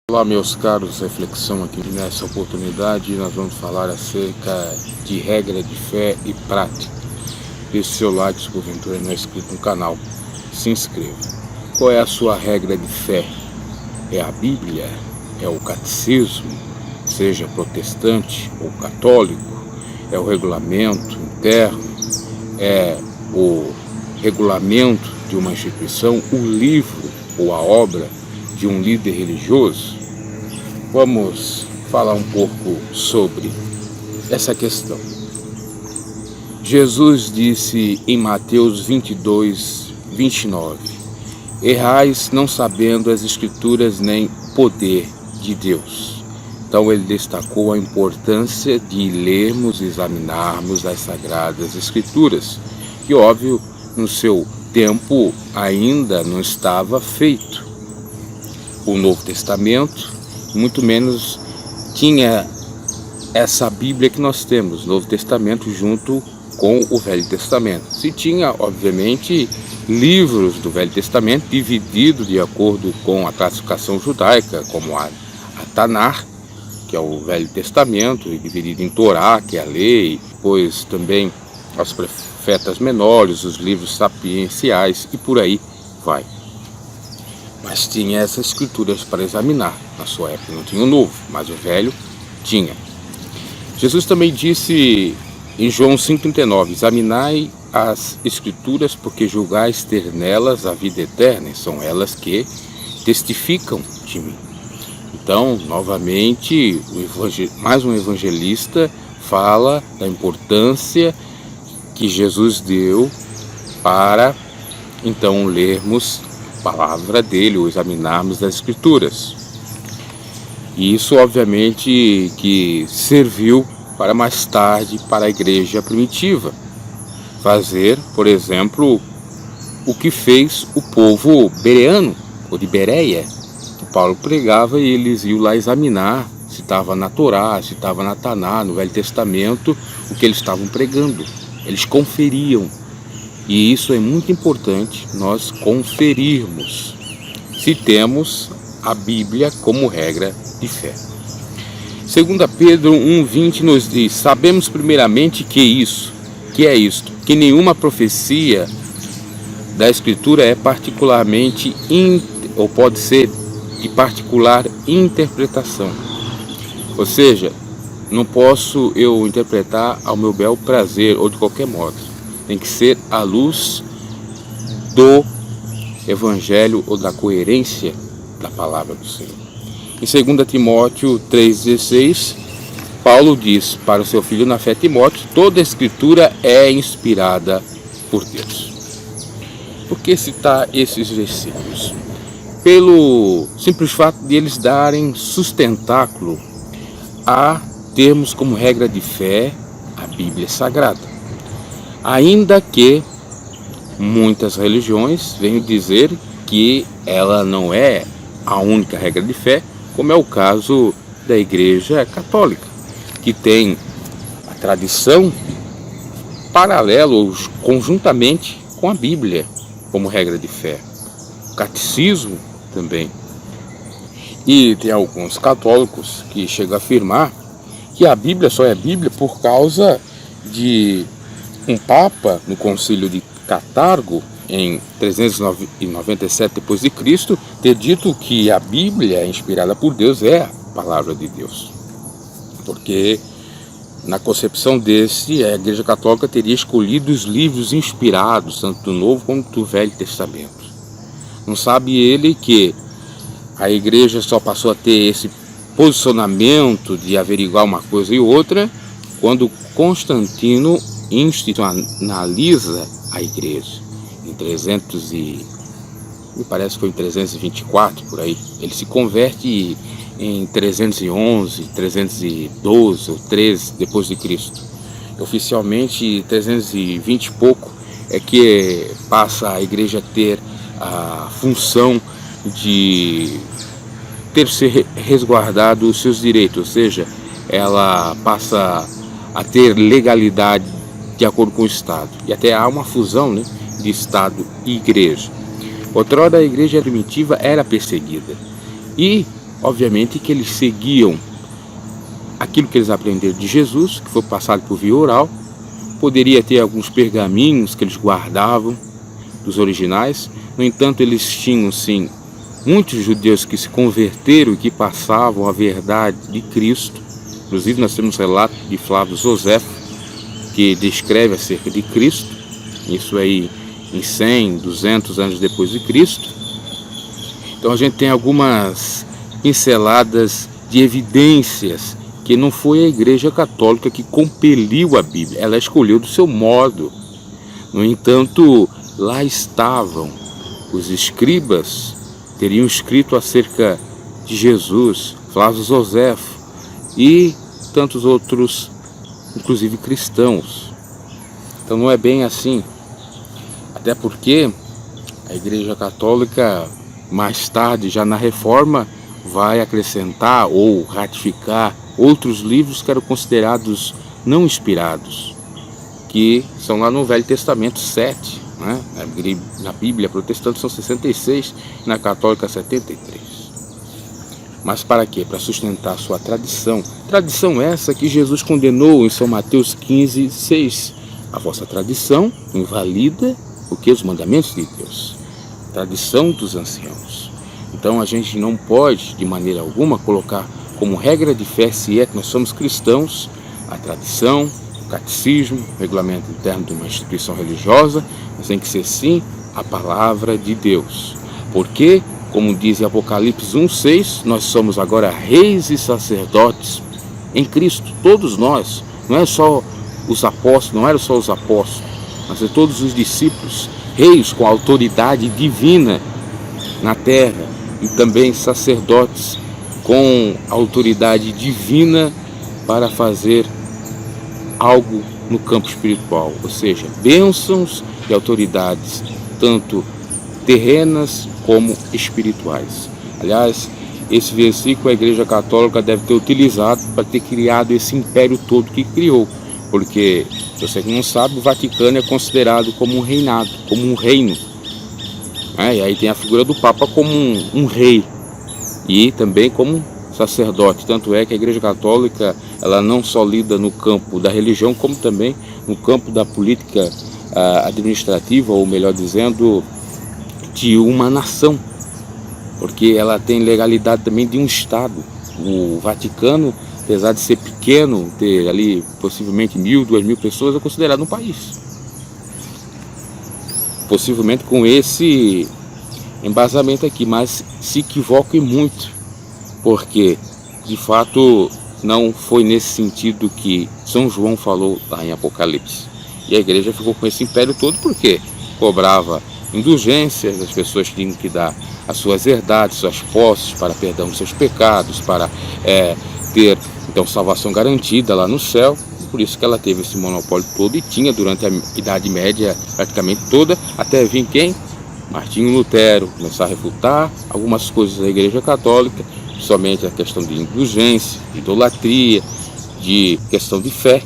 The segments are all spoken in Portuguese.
Olá, meus caros, reflexão aqui nessa oportunidade. Nós vamos falar acerca de regra de fé e prática. Deixe seu like se porventura não é inscrito no canal, se inscreva. Qual é a sua regra de fé? É a Bíblia? É o catecismo, seja protestante ou católico? É o regulamento interno? É o regulamento de uma instituição? O livro ou a obra de um líder religioso? Vamos falar um pouco sobre essa questão. Jesus disse em Mateus 22, 29: errais não sabendo as Escrituras nem o poder de Deus. Então ele destacou a importância de lermos e examinarmos as Sagradas Escrituras, que óbvio no seu tempo ainda não estava feito o Novo Testamento, muito menos tinha essa Bíblia que nós temos, Novo Testamento junto com o Velho Testamento. Se tinha, obviamente, livros do Velho Testamento divididos de acordo com a classificação judaica, como a Tanar, que é o Velho Testamento, e dividido em Torá, que é a lei, depois também os profetas menores, os livros sapienciais e por aí vai. Mas tinha essas escrituras para examinar. Na sua época não tinha o novo, mas o velho tinha. Jesus também disse em João 5,39: examinai as escrituras, porque julgais ter nelas a vida eterna, e são elas que testificam de mim. Então, novamente, mais um evangelista fala da importância que Jesus deu para então lermos a palavra dele, ou examinarmos as Escrituras. E isso obviamente que serviu para mais tarde para a igreja primitiva fazer, por exemplo, o que fez o povo bereano, ou de Bereia, que Paulo pregava e eles iam lá examinar se estava na Torá, se estava na Taná, no Velho Testamento, o que eles estavam pregando. Eles conferiam. E isso é muito importante, nós conferirmos se temos a Bíblia como regra de fé. 2 Pedro 1,20 nos diz: sabemos primeiramente que é isto, que nenhuma profecia da Escritura é particularmente, ou pode ser de particular interpretação. Ou seja, não posso eu interpretar ao meu bel prazer ou de qualquer modo. Tem que ser à luz do Evangelho ou da coerência da palavra do Senhor. Em 2 Timóteo 3,16, Paulo diz para o seu filho na fé Timóteo: toda a Escritura é inspirada por Deus. Por que citar esses versículos? Pelo simples fato de eles darem sustentáculo a termos como regra de fé a Bíblia Sagrada. Ainda que muitas religiões venham dizer que ela não é a única regra de fé, como é o caso da Igreja Católica, que tem a tradição paralela ou conjuntamente com a Bíblia como regra de fé, o catecismo também. E tem alguns católicos que chegam a afirmar que a Bíblia só é Bíblia por causa de um Papa no Concílio de Cartago, em 397 d.C., ter dito que a Bíblia inspirada por Deus é a palavra de Deus. Porque na concepção desse, a Igreja Católica teria escolhido os livros inspirados, tanto do Novo como do Velho Testamento. Não sabe ele que a Igreja só passou a ter esse posicionamento de averiguar uma coisa e outra quando Constantino institucionaliza a Igreja em 324 por aí. Ele se converte em 311, 312 ou 13 depois de Cristo. Oficialmente 320 e pouco é que passa a Igreja a ter a função de ter se resguardado os seus direitos, ou seja, ela passa a ter legalidade de acordo com o Estado. E até há uma fusão, né, de Estado e Igreja. Outrora a Igreja primitiva era perseguida. E Obviamente que eles seguiam aquilo que eles aprenderam de Jesus, que foi passado por via oral. Poderia ter alguns pergaminhos que eles guardavam dos originais. No entanto, eles tinham sim muitos judeus que se converteram e que passavam a verdade de Cristo. Inclusive nós temos relato de Flávio Joséfo, que descreve acerca de Cristo, isso aí em 100, 200 anos depois de Cristo. Então a gente tem algumas pinceladas de evidências que não foi a Igreja Católica que compeliu a Bíblia, ela escolheu do seu modo. No entanto, lá estavam os escribas, teriam escrito acerca de Jesus, Flávio Joséfo e tantos outros, inclusive cristãos. Então não é bem assim, até porque a Igreja Católica, mais tarde, já na Reforma, vai acrescentar ou ratificar outros livros que eram considerados não inspirados, que são lá no Velho Testamento 7, né? Na Bíblia protestante são 66, na católica 73. Mas para quê? Para sustentar a sua tradição. Tradição essa que Jesus condenou em São Mateus 15, 6. A vossa tradição invalida o que? Os mandamentos de Deus. Tradição dos anciãos. Então a gente não pode, de maneira alguma, colocar como regra de fé, se é que nós somos cristãos, a tradição, o catecismo, o regulamento interno de uma instituição religiosa, mas tem que ser sim a palavra de Deus. Porque, como diz em Apocalipse 1,6, nós somos agora reis e sacerdotes em Cristo, todos nós, não é só os apóstolos, não eram só os apóstolos, mas é todos os discípulos, reis com autoridade divina na terra e também sacerdotes com autoridade divina para fazer algo no campo espiritual, ou seja, bênçãos e autoridades, tanto terrenas como espirituais. Aliás, esse versículo a Igreja Católica deve ter utilizado para ter criado esse império todo que criou, porque, se você não sabe, o Vaticano é considerado como um reinado, como um reino, e aí tem a figura do Papa como um rei e também como sacerdote. Tanto é que a Igreja Católica, ela não só lida no campo da religião, como também no campo da política administrativa, ou melhor dizendo, de uma nação, porque ela tem legalidade também de um Estado. O Vaticano, apesar de ser pequeno, ter ali possivelmente 1.000, 2.000 pessoas, é considerado um país. Possivelmente com esse embasamento aqui, mas se equivoquem muito, porque de fato não foi nesse sentido que São João falou lá em Apocalipse. E a igreja ficou com esse império todo porque cobrava indulgências, as pessoas tinham que dar as suas herdades, suas posses para perdão dos seus pecados, para ter então salvação garantida lá no céu. Por isso que ela teve esse monopólio todo e tinha durante a Idade Média praticamente toda, até vir quem? Martinho Lutero começar a refutar algumas coisas da Igreja Católica, somente a questão de indulgência, de idolatria, de questão de fé.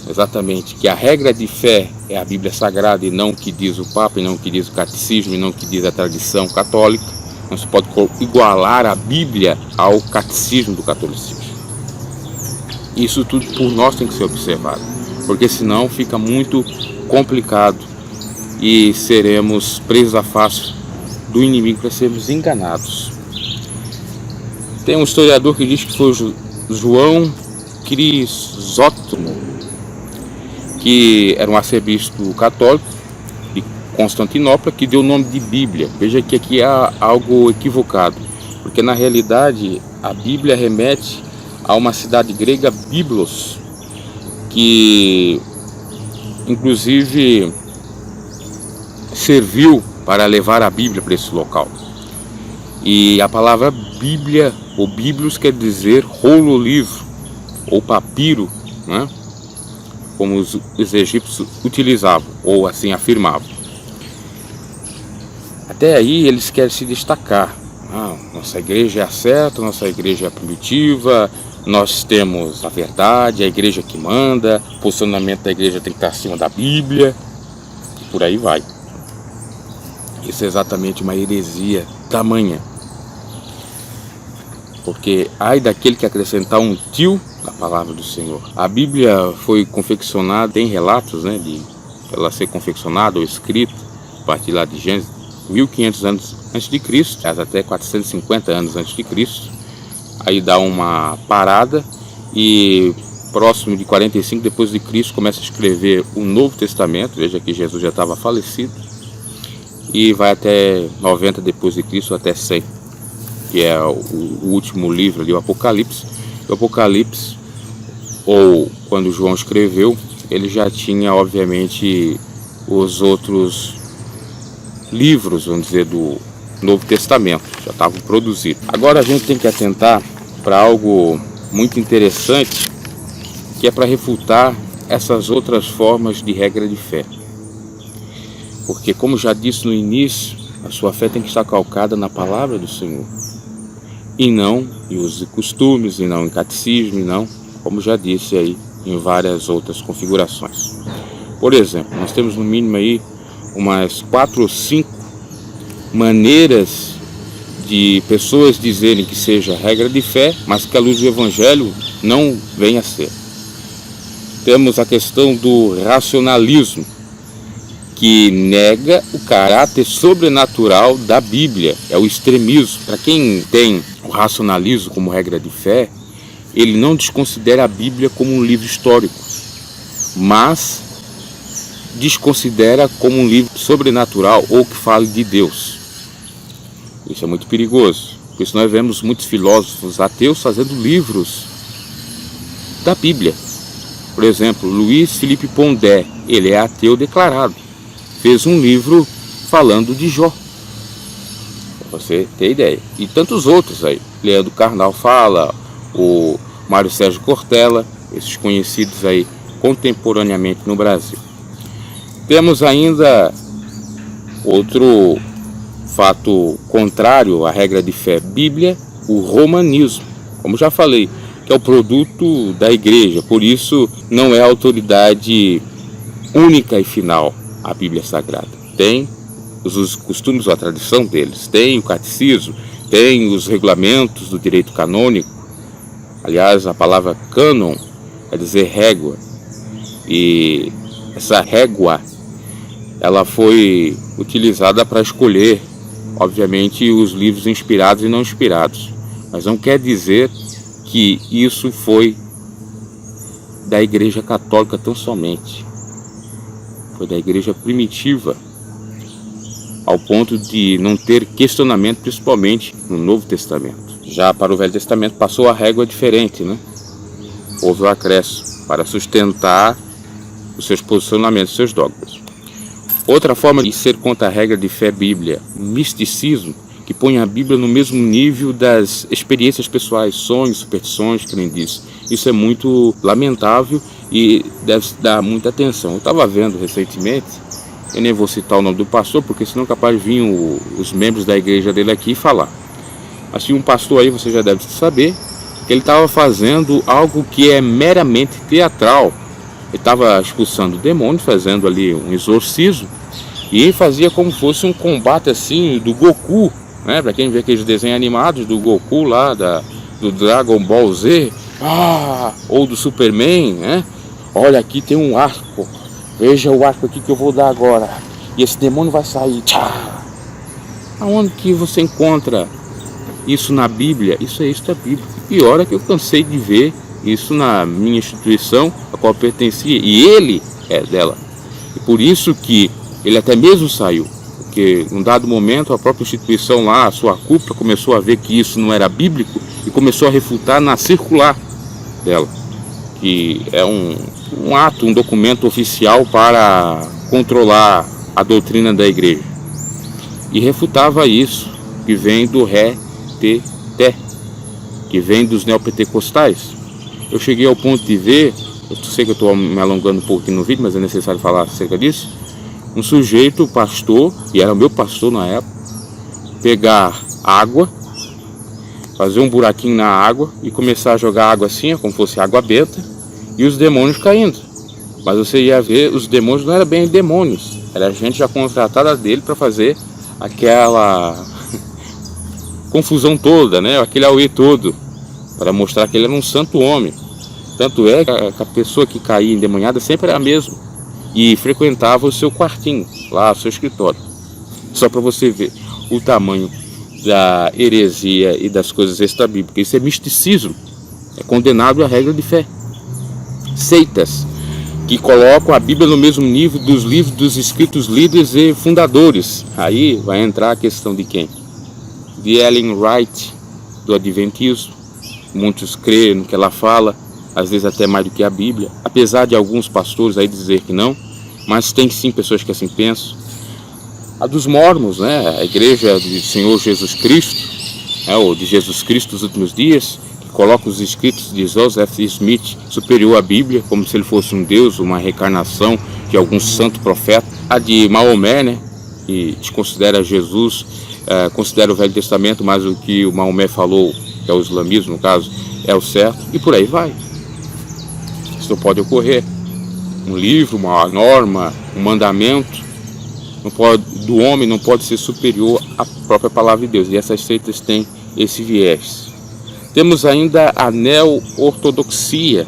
Exatamente, que a regra de fé é a Bíblia Sagrada e não o que diz o Papa, e não o que diz o Catecismo, e não o que diz a tradição católica. Não se pode igualar a Bíblia ao Catecismo do catolicismo. Isso tudo por nós tem que ser observado, porque senão fica muito complicado e seremos presos à face do inimigo para sermos enganados. Tem um historiador que diz que foi João Crisóstomo, que era um arcebispo católico de Constantinopla, que deu o nome de Bíblia. Veja que aqui há algo equivocado, porque na realidade a Bíblia remete a uma cidade grega, Biblos, que inclusive serviu para levar a Bíblia para esse local. E a palavra Bíblia ou Biblos quer dizer rolo livro ou papiro, né? Como os egípcios utilizavam, ou assim afirmavam. Até aí eles querem se destacar. Nossa igreja é a certa, nossa igreja é primitiva, nós temos a verdade, a igreja que manda, o posicionamento da igreja tem que estar acima da Bíblia, e por aí vai. Isso é exatamente uma heresia tamanha. porque ai daquele que acrescentar um tio na palavra do Senhor. A Bíblia foi confeccionada, tem relatos, né, de ela ser confeccionada ou escrita a partir lá de Gênesis, 1500 anos antes de Cristo, até 450 anos antes de Cristo. Aí dá uma parada e próximo de 45 depois de Cristo começa a escrever o Novo Testamento. Veja que Jesus já estava falecido, e vai até 90 depois de Cristo, até 100, que é o último livro ali, o Apocalipse. O Apocalipse, ou quando João escreveu, ele já tinha obviamente os outros livros, vamos dizer, do Novo Testamento, já estavam produzidos. Agora a gente tem que atentar para algo muito interessante, que é para refutar essas outras formas de regra de fé. Porque, como já disse no início, a sua fé tem que estar calcada na palavra do Senhor, e não em usos e costumes, e não em catecismo, e não, como já disse aí, em várias outras configurações. Por exemplo, nós temos no mínimo aí umas 4 ou 5 maneiras de pessoas dizerem que seja regra de fé, mas que a luz do Evangelho não venha a ser. Temos a questão do racionalismo, que nega o caráter sobrenatural da Bíblia, é o extremismo. Para quem tem o racionalismo como regra de fé, ele não desconsidera a Bíblia como um livro histórico, mas desconsidera como um livro sobrenatural ou que fale de Deus. Isso é muito perigoso, porque isso nós vemos muitos filósofos ateus fazendo livros da Bíblia. Por exemplo, Luiz Felipe Pondé, ele é ateu declarado, fez um livro falando de Jó, para você ter ideia. E tantos outros aí, Leandro Carnal fala, o Mário Sérgio Cortella, esses conhecidos aí contemporaneamente no Brasil. Temos ainda outro fato contrário à regra de fé Bíblia, o romanismo, como já falei, que é o produto da igreja, por isso não é autoridade única e final a Bíblia Sagrada. Tem os costumes ou a tradição deles, tem o catecismo, tem os regulamentos do direito canônico. Aliás, a palavra cânon quer dizer régua, e essa régua ela foi utilizada para escolher, obviamente, os livros inspirados e não inspirados, mas não quer dizer que isso foi da Igreja Católica tão somente. Foi da Igreja primitiva, ao ponto de não ter questionamento, principalmente no Novo Testamento. Já para o Velho Testamento passou a régua diferente, né? Houve o acréscimo para sustentar os seus posicionamentos, os seus dogmas. Outra forma de ser contra a regra de fé Bíblia, misticismo, que põe a Bíblia no mesmo nível das experiências pessoais, sonhos, superstições, crendices. Isso é muito lamentável e deve dar muita atenção. Eu estava vendo recentemente, eu nem vou citar o nome do pastor, porque senão é capaz de vir os membros da igreja dele aqui e falar. Mas tinha um pastor aí, você já deve saber, que ele estava fazendo algo que é meramente teatral. Ele estava expulsando demônios, fazendo ali um exorcismo, e ele fazia como se fosse um combate assim do Goku, né? Para quem vê aqueles desenhos animados do Goku lá, do Dragon Ball Z, ou do Superman, né? Olha, aqui tem um arco, veja o arco aqui que eu vou dar agora, e esse demônio vai sair. Tchá! Aonde que você encontra isso na Bíblia? Isso é Bíblia. E pior é que eu cansei de ver isso na minha instituição, a qual pertencia, e ele é dela. E por isso que ele até mesmo saiu, porque num dado momento a própria instituição lá, a sua cúpula, começou a ver que isso não era bíblico e começou a refutar na circular dela, que é um ato, um documento oficial para controlar a doutrina da igreja. E refutava isso, que vem do ré-té-té, que vem dos neopentecostais. Eu cheguei ao ponto de ver, eu sei que eu estou me alongando um pouco aqui no vídeo, mas é necessário falar acerca disso, um sujeito, pastor, e era o meu pastor na época, pegar água, fazer um buraquinho na água e começar a jogar água assim, como fosse água benta, e os demônios caindo. Mas você ia ver, os demônios não eram bem demônios, era gente já contratada dele para fazer confusão toda, né? Aquele auê todo, para mostrar que ele era um santo homem. Tanto é que a pessoa que caía endemoniada sempre era a mesma e frequentava o seu quartinho, lá, o seu escritório. Só para você ver o tamanho da heresia e das coisas extrabíblicas. Isso é misticismo, é condenado à regra de fé. Seitas que colocam a Bíblia no mesmo nível dos livros dos escritos líderes e fundadores. Aí vai entrar a questão de quem? De Ellen White, do Adventismo. Muitos creem no que ela fala, às vezes até mais do que a Bíblia, apesar de alguns pastores aí dizer que não, mas tem sim pessoas que assim pensam. A dos Mormons, né? A Igreja do Senhor Jesus Cristo, ou de Jesus Cristo dos últimos dias, que coloca os escritos de Joseph Smith superior à Bíblia, como se ele fosse um Deus, uma reencarnação de algum santo profeta. A de Maomé, né? Que desconsidera Jesus, considera o Velho Testamento, mas o que o Maomé falou, que é o islamismo no caso, é o certo, e por aí vai. Isso não pode ocorrer. Um livro, uma norma, um mandamento do homem não pode ser superior à própria palavra de Deus. E essas seitas têm esse viés. Temos ainda a neo-ortodoxia,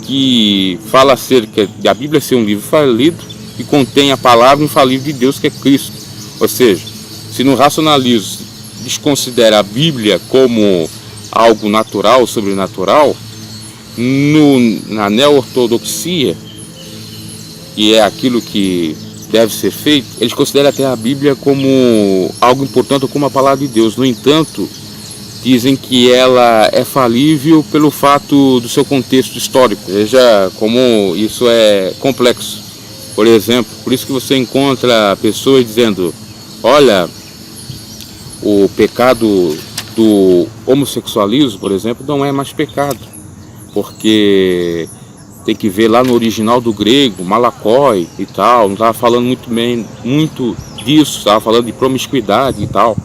que fala acerca da Bíblia ser um livro falido e contém a palavra infalível de Deus, que é Cristo. Ou seja, se no racionalismo desconsidera a Bíblia como algo natural, sobrenatural, na neo-ortodoxia, que é aquilo que deve ser feito, eles consideram até a Bíblia como algo importante, como a palavra de Deus. No entanto, dizem que ela é falível pelo fato do seu contexto histórico. Veja como isso é complexo. Por exemplo, por isso que você encontra pessoas dizendo: olha, o pecado do homossexualismo, por exemplo, não é mais pecado, porque tem que ver lá no original do grego, Malacói e tal, não estava falando muito disso, estava falando de promiscuidade e tal.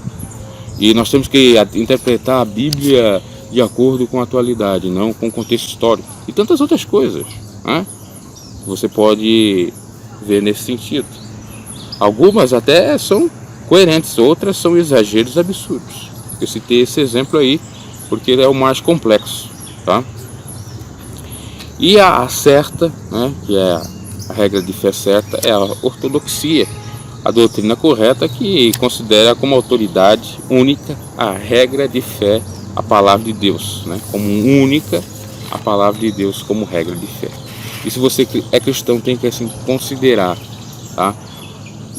E nós temos que interpretar a Bíblia de acordo com a atualidade, não com o contexto histórico. E tantas outras coisas, né? Você pode ver nesse sentido. Algumas até são coerentes, outras são exageros absurdos. Eu citei esse exemplo aí porque ele é o mais complexo, tá? E a certa, né, que é a regra de fé certa, é a ortodoxia, a doutrina correta que considera como autoridade única a regra de fé, a palavra de Deus, né, como única a palavra de Deus como regra de fé. E se você é cristão, tem que assim considerar, tá?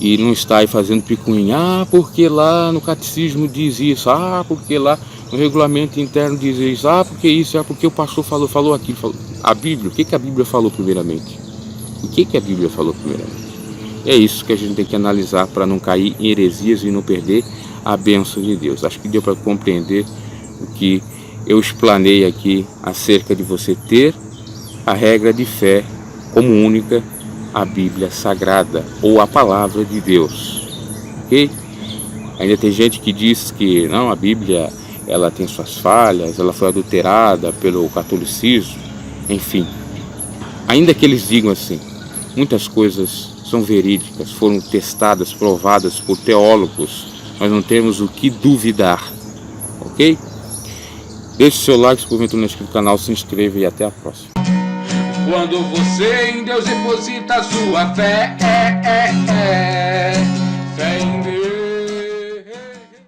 E não está aí fazendo picuinha, porque lá no catecismo diz isso, porque lá no regulamento interno diz isso, porque isso, porque o pastor falou aquilo, falou. A Bíblia, o que a Bíblia falou primeiramente? O que a Bíblia falou primeiramente? É isso que a gente tem que analisar para não cair em heresias e não perder a bênção de Deus. Acho que deu para compreender o que eu explanei aqui acerca de você ter a regra de fé como única, a Bíblia Sagrada ou a Palavra de Deus. Ok? Ainda tem gente que diz que não, a Bíblia ela tem suas falhas, ela foi adulterada pelo catolicismo. Enfim, ainda que eles digam assim, muitas coisas são verídicas, foram testadas, provadas por teólogos, nós não temos o que duvidar, ok? Deixe seu like, se porventura não é inscrito no canal, se inscreva e até a próxima. Quando você em Deus deposita sua fé, fé em Deus.